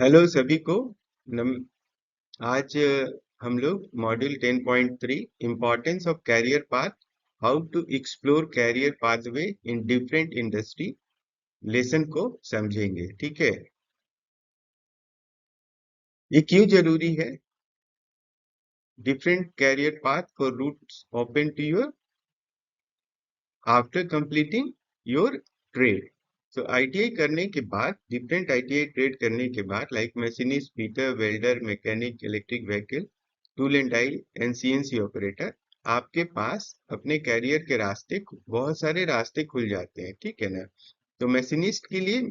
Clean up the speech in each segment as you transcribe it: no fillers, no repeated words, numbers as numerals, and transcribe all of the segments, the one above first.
Hello सभी को। नम, आज हम लोग module 10.3 importance of career path, how to explore career pathway in different industry lesson को समझेंगे। ठीक है, ये क्यों जरूरी है? Different career path for routes open to your after completing your trade. तो आईटीआई करने के बाद, डिफरेंट आईटीआई ट्रेड करने के बाद, like machinist, fitter, welder, mechanic, electric vehicle, tool and die and CNC operator, आपके पास अपने कैरियर के रास्ते, बहुत सारे रास्ते खुल जाते हैं। ठीक है ना? तो मशीनिस्ट के लिए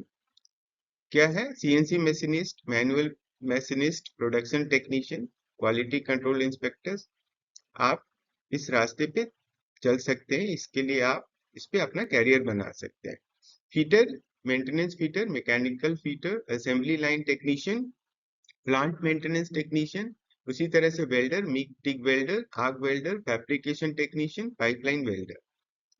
क्या है? CNC machinist, manual machinist, production technician, quality control inspectors, आप इस रास्ते पे चल सकते हैं। इसके लिए आप इस पे अपना कैरियर बना सकते हैं। Fitter, maintenance fitter, mechanical fitter, assembly line technician, plant maintenance technician, उसी तरह से welder, MIG welder, arc welder, fabrication technician, pipeline welder.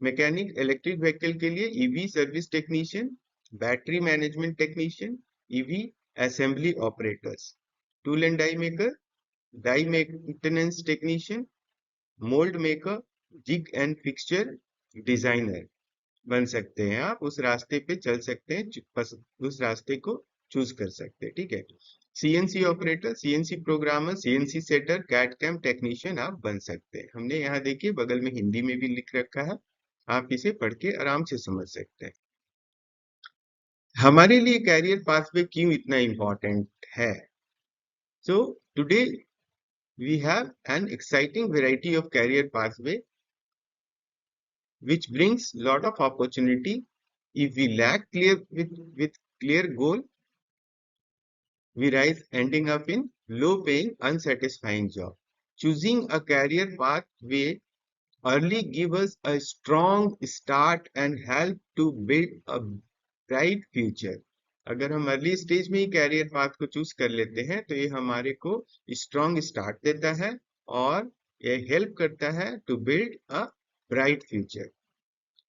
Mechanic, electric vehicle के लिए EV service technician, battery management technician, EV assembly operators. Tool and die maker, die maintenance technician, mould maker, jig and fixture designer बन सकते हैं। आप उस रास्ते पे चल सकते हैं, उस रास्ते को चूज कर सकते हैं। ठीक है। CNC operator, CNC programmer, CNC setter, CAD CAM technician आप बन सकते हैं। हमने यहाँ देखिए बगल में हिंदी में भी लिख रखा है, आप इसे पढ़ के आराम से समझ सकते हैं। हमारे लिए कैरियर पाथवे क्यों इतना इम्पोर्टेंट है? So today we have an exciting variety of career pathway which brings lot of opportunity. If we lack clear with clear goal, we rise ending up in low paying, unsatisfying job. Choosing a career pathway early give us a strong start and help to build a bright future. अगर हम early stage में ही career path को choose कर लेते हैं तो ये हमारे को स्ट्रॉन्ग स्टार्ट देता है और ये हेल्प करता है to build a bright future.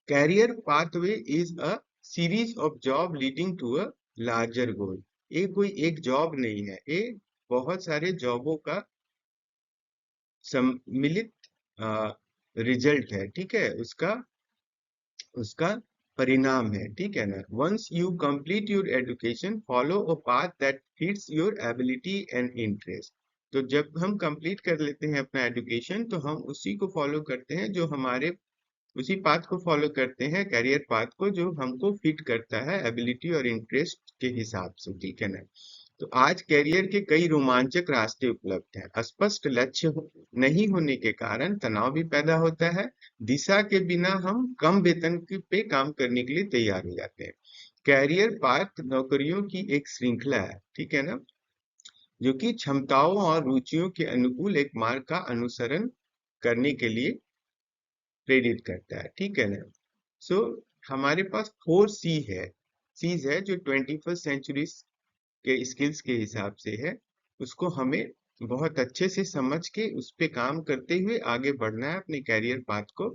Career pathway is a series of job leading to a larger goal. ये कोई एक जॉब नहीं है, ये बहुत सारे जॉबों का सम्मिलित रिजल्ट है। ठीक है, उसका उसका परिणाम है। ठीक है ना? Once you complete your education, follow a path that fits your ability and interest. तो जब हम कंप्लीट कर लेते हैं अपना एजुकेशन, तो हम उसी को फॉलो करते हैं जो हमारे, उसी पाथ को फॉलो करते हैं, कैरियर पाथ को, जो हमको फिट करता है एबिलिटी और इंटरेस्ट के हिसाब से। ठीक है ना? तो आज कैरियर के कई रोमांचक रास्ते उपलब्ध हैं। स्पष्ट लक्ष्य नहीं होने के कारण तनाव भी पैदा होता है। दिशा के बिना हम कम वेतन पे काम करने के लिए तैयार हो जाते हैं। कैरियर पाथ नौकरियों की एक श्रृंखला है। ठीक है ना? जो कि क्षमताओं और रुचियों के अनुकूल एक मार्ग का अनुसरण करने के लिए प्रेरित करता है। ठीक है ना? सो हमारे पास 4 C है, सीज है, जो 21st सेंचुरी के स्किल्स के हिसाब से है। उसको हमें बहुत अच्छे से समझ के उस पे काम करते हुए आगे बढ़ना है। अपने कैरियर पाथ को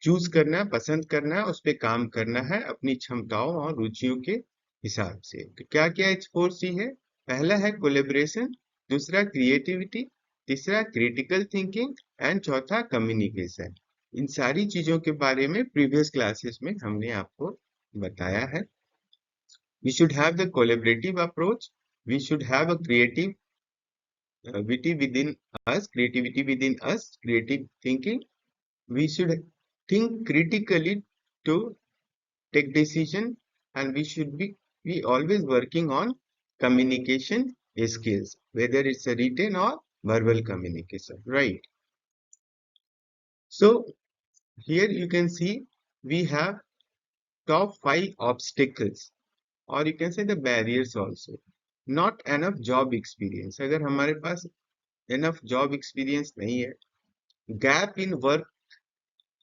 चूज करना है, पसंद करना है, उस पे काम करना है अपनी क्षमताओं और रुचियों के हिसाब से। तो क्या क्या H4C है? पहला है कोलेबरेशन, दूसरा क्रिएटिविटी, तीसरा क्रिटिकल थिंकिंग एंड चौथा कम्युनिकेशन। इन सारी चीजों के बारे में प्रीवियस क्लासेस में हमने आपको बताया है। We should have the collaborative approach. We should have a creativity within us, creative thinking. We should think critically to take decision, and we should be always working on communication skills, whether it's a written or verbal communication, right? So here you can see we have top 5 obstacles, or you can say the barriers also. Not enough job experience, अगर हमारे पास enough job experience नहीं है। Gap in work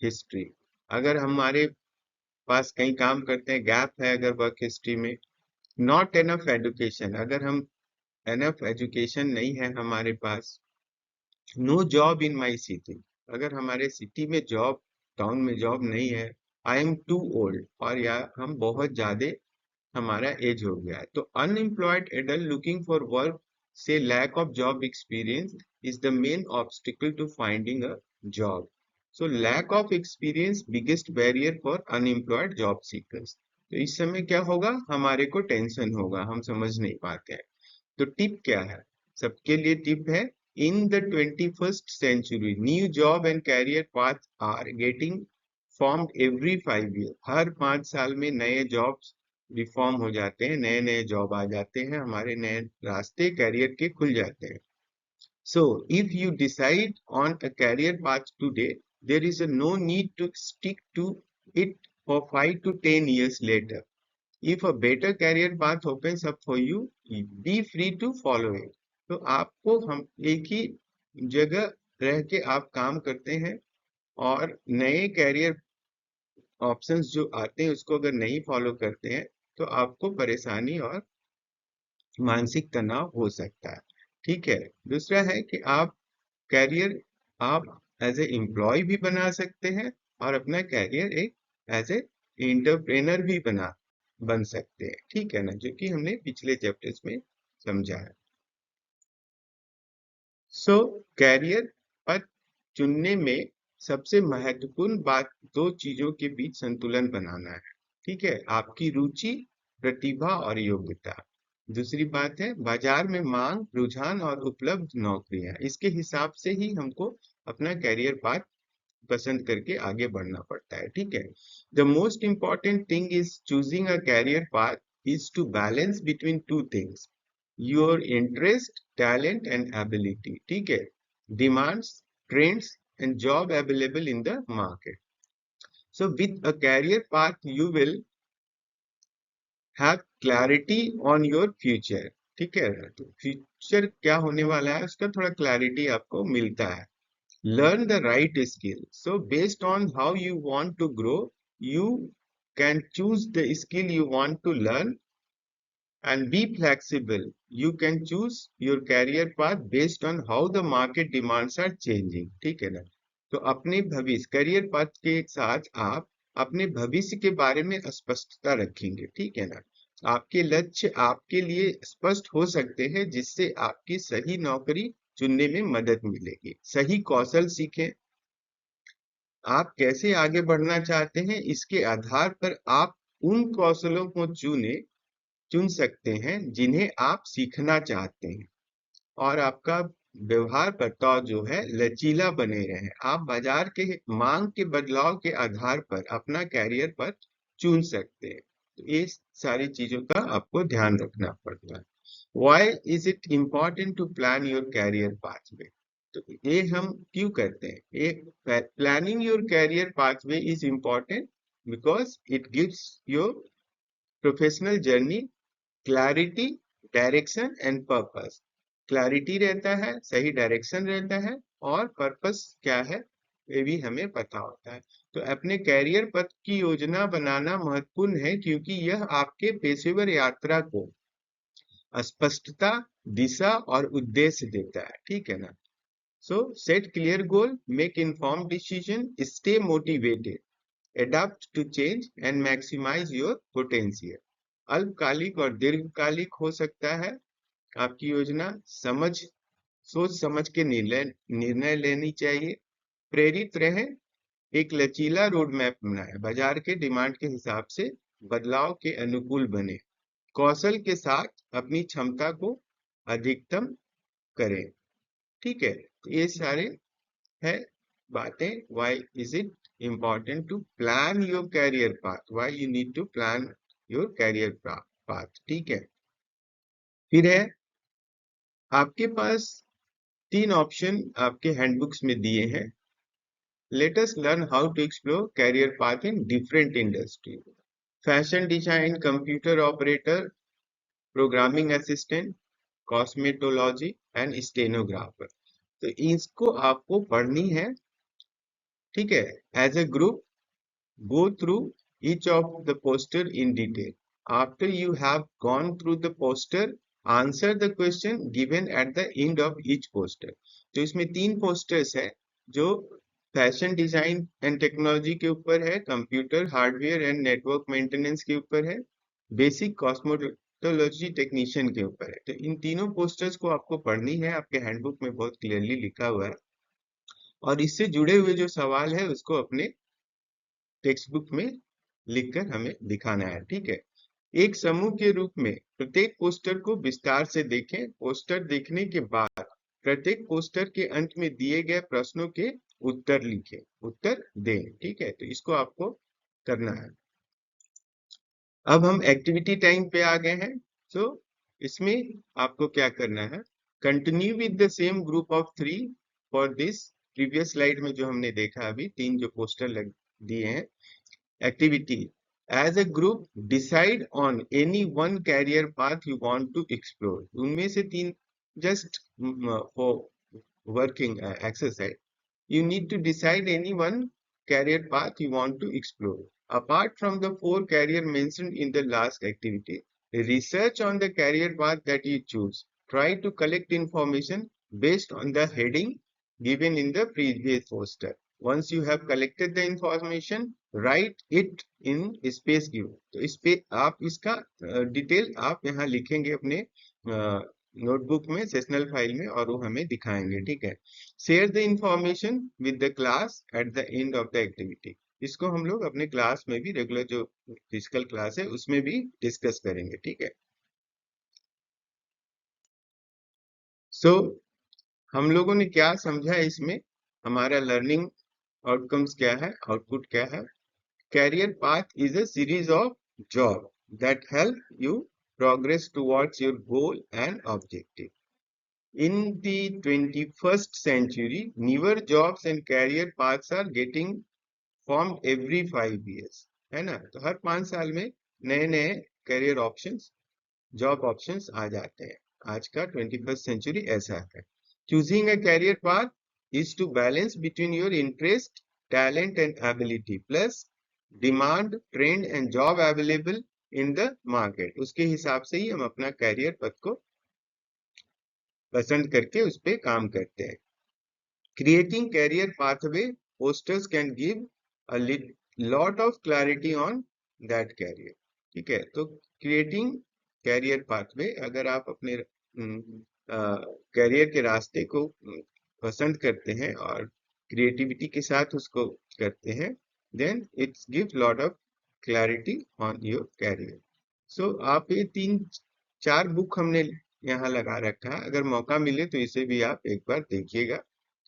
history, अगर हमारे पास कहीं काम करते हैं, गैप है अगर वर्क हिस्ट्री में। नॉट एनफ एजुकेशन, अगर हम एनफ एजुकेशन नहीं है हमारे पास। No job in my city, अगर हमारे सिटी में जॉब, टाउन में जॉब नहीं है। आई एम टू ओल्ड, और या हम बहुत ज्यादा हमारा एज हो गया है। तो unemployed adult looking for work से lack of job experience is the main obstacle to finding a job. So lack of experience biggest barrier for unemployed job seekers. तो इस समय क्या होगा, हमारे को टेंशन होगा, हम समझ नहीं पाते हैं। तो टिप क्या है, सबके लिए टिप है, in the 21st century new job and career path are getting formed every 5 year. हर 5 साल में नए जॉब्स रिफॉर्म हो जाते हैं, नए नए जॉब आ जाते हैं, हमारे नए रास्ते कैरियर के खुल जाते हैं। So if you decide on a career path today, there is a no need to stick to it for 5 to 10 years later. If a better career path opens up for you, be free to follow it. तो आपको हम एक ही जगह रह के आप काम करते हैं, और नए कैरियर ऑप्शंस जो आते हैं उसको अगर नहीं फॉलो करते हैं तो आपको परेशानी और मानसिक तनाव हो सकता है। ठीक है। दूसरा है कि आप कैरियर आप एज ए एम्प्लॉय भी बना सकते हैं, और अपना कैरियर एक एज ए एंटरप्रेनर भी बन सकते हैं। ठीक है ना, जो कि हमने पिछले चैप्टर्स में समझा है। सो कैरियर पथ चुनने में सबसे महत्वपूर्ण बात दो चीजों के बीच संतुलन बनाना है। ठीक है, आपकी रुचि, प्रतिभा और योग्यता। दूसरी बात है बाजार में मांग, रुझान और उपलब्ध नौकरियां। इसके हिसाब से ही हमको अपना कैरियर पाथ पसंद करके आगे बढ़ना पड़ता है। ठीक है। The most important thing is choosing a career path is to balance between two things, your interest, talent and ability. ठीक है, demands, trends and job available in the market. So with a career path you will have clarity on your future. ठीक है, तो future क्या होने वाला है उसका थोड़ा क्लैरिटी आपको मिलता है। Learn the right skill. So based on how you want to grow, you can choose the skill you want to learn, and be flexible. You can choose your career path based on how the market demands are changing. ठीक है ना। तो अपने भविष्य career पथ के साथ आप अपने भविष्य के बारे में स्पष्टता रखेंगे। ठीक है ना, आपके लक्ष्य आपके लिए स्पष्ट हो सकते हैं, जिससे आपकी सही नौकरी चुनने में मदद मिलेगी। सही कौशल सीखें, आप कैसे आगे बढ़ना चाहते हैं इसके आधार पर आप उन कौशलों को चुन सकते हैं जिन्हें आप सीखना चाहते हैं, और आपका व्यवहार बर्ताव जो है लचीला बने रहे। आप बाजार के मांग के बदलाव के आधार पर अपना कैरियर पर चुन सकते हैं। तो ये सारी चीजों का आपको ध्यान रखना पड़ता है। Why is it important to plan your career pathway? तो ये हम क्यों करते हैं, ये planning your career pathway is important because it gives your professional journey clarity, direction and purpose. Clarity रहता है, सही डायरेक्शन रहता है, और पर्पस क्या है ये भी हमें पता होता है। तो अपने कैरियर पथ की योजना बनाना महत्वपूर्ण है, क्योंकि यह आपके पेशेवर यात्रा को स्पष्टता, दिशा और उद्देश्य देता है। ठीक है ना। So set clear goal, make inform decision, stay motivated, adopt to change and maximise your potential. अल्पकालिक और दीर्घकालिक हो सकता है आपकी योजना। सोच समझ के निर्णय लेनी चाहिए। प्रेरित रहें, एक लचीला रोड मैप बनाएं, बाजार के डिमांड के हिसाब से बदलाव के अनुकूल बने, कौशल के साथ अपनी क्षमता को अधिकतम करें। ठीक है, तो ये सारे है बातें। Why is it important to plan your career path, why you need to plan your career path. ठीक है। फिर है आपके पास 3 ऑप्शन आपके हैंडबुक्स में दिए हैं। Let us learn how to explore career path in different industry. Fashion design, computer operator, programming assistant, cosmetology and stenographer. तो इसको आपको पढ़नी है। ठीक है, as a group go through each of the poster in detail. After you have gone through the poster, answer the question given at the end of each poster. तो इसमें 3 posters है जो फैशन डिजाइन एंड टेक्नोलॉजी के ऊपर है, computer hardware and network maintenance के ऊपर है, बेसिक कॉस्मेटोलॉजी टेक्नीशियन के ऊपर है। तो इन तीनों पोस्टर्स को आपको पढ़नी है, आपके हैंडबुक में बहुत क्लियरली लिखा हुआ है, और इससे जुड़े हुए जो सवाल है उसको अपने टेक्स्ट बुक में लिखकर हमें दिखाना है, ठीक है। एक समूह के रूप में प्रत्येक पोस्टर को विस्तार से देखें। पोस्टर देखने के बाद प्रत्येक पोस्टर के अंत में दिए गए प्रश्नों के उत्तर लिखें, उत्तर दें, ठीक है। तो इसको आपको करना है। अब हम एक्टिविटी टाइम पे आ गए हैं। तो इसमें आपको क्या करना है, continue with the same group of 3 for this. Previous slide में जो हमने देखा अभी 3 जो पोस्टर लग दिए हैं, activity as a group decide on any one career path you want to explore। उनमें से 3 just for working exercise, you need to decide any one career path you want to explore apart from the 4 career mentioned in the last activity. Research on the career path that you choose, try to collect information based on the heading given in the previous poster. Once you have collected the information, write it in space given। तो इस पे आप इसका detail आप यहाँ लिखेंगे अपने notebook में, सेशनल फाइल में, और वो हमें दिखाएंगे, ठीक है। Share the information with the class at the end of the activity. इसको हम लोग अपने क्लास में भी, रेगुलर जो फिजिकल क्लास है उसमें भी डिस्कस करेंगे, ठीक है। सो हम लोगों ने क्या समझा इसमें, हमारा लर्निंग आउटकम्स क्या है, आउटपुट क्या है। Career path is a series of jobs that help you progress towards your goal and objective. In the 21st century, newer jobs and career paths are getting formed every 5 years, है ना। तो हर 5 साल में नए नए career options, job options आ जाते हैं। आज का 21st सेंचुरी ऐसा है। Choosing a career path is to balance between your interest, talent and ability plus demand, trend and job available in the market. उसके हिसाब से ही हम अपना कैरियर पथ को पसंद करके उस पर काम करते हैं। Creating career pathway posters can give a lot of clarity on that career, ठीक है। तो क्रिएटिंग कैरियर पाथवे, अगर आप अपने कैरियर के रास्ते को पसंद करते हैं और क्रिएटिविटी के साथ उसको करते हैं, then it's give lot of clarity on your career. So आप ये 3-4 बुक हमने यहाँ लगा रखा है, अगर मौका मिले तो इसे भी आप एक बार देखिएगा।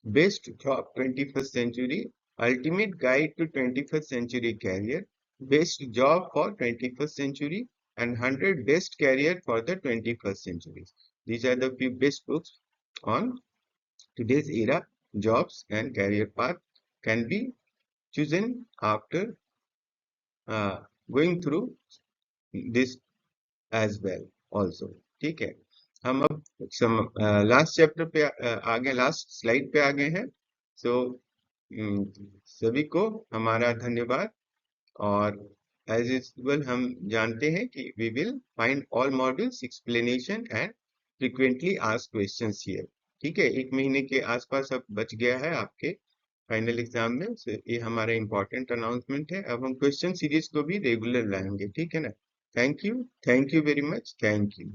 Best job 21st century, ultimate guide to 21st century career, best job for 21st century, and 100 best career for the 21st century. These are the few best books on today's era. Jobs and career path can be chosen after going through this as well also, ठीक है। हम अब last chapter पे आ गए, last slide पे आ गए हैं। सो सभी को हमारा धन्यवाद, और एज यूजुअल हम जानते हैं कि we will find all modules explanation and frequently asked questions here, ठीक है। 1 महीने के आसपास अब बच गया है आपके फाइनल एग्जाम में। ये हमारा इम्पोर्टेंट अनाउंसमेंट है। अब हम क्वेश्चन सीरीज को भी रेगुलर लाएंगे, ठीक है ना। Thank you very much, thank you.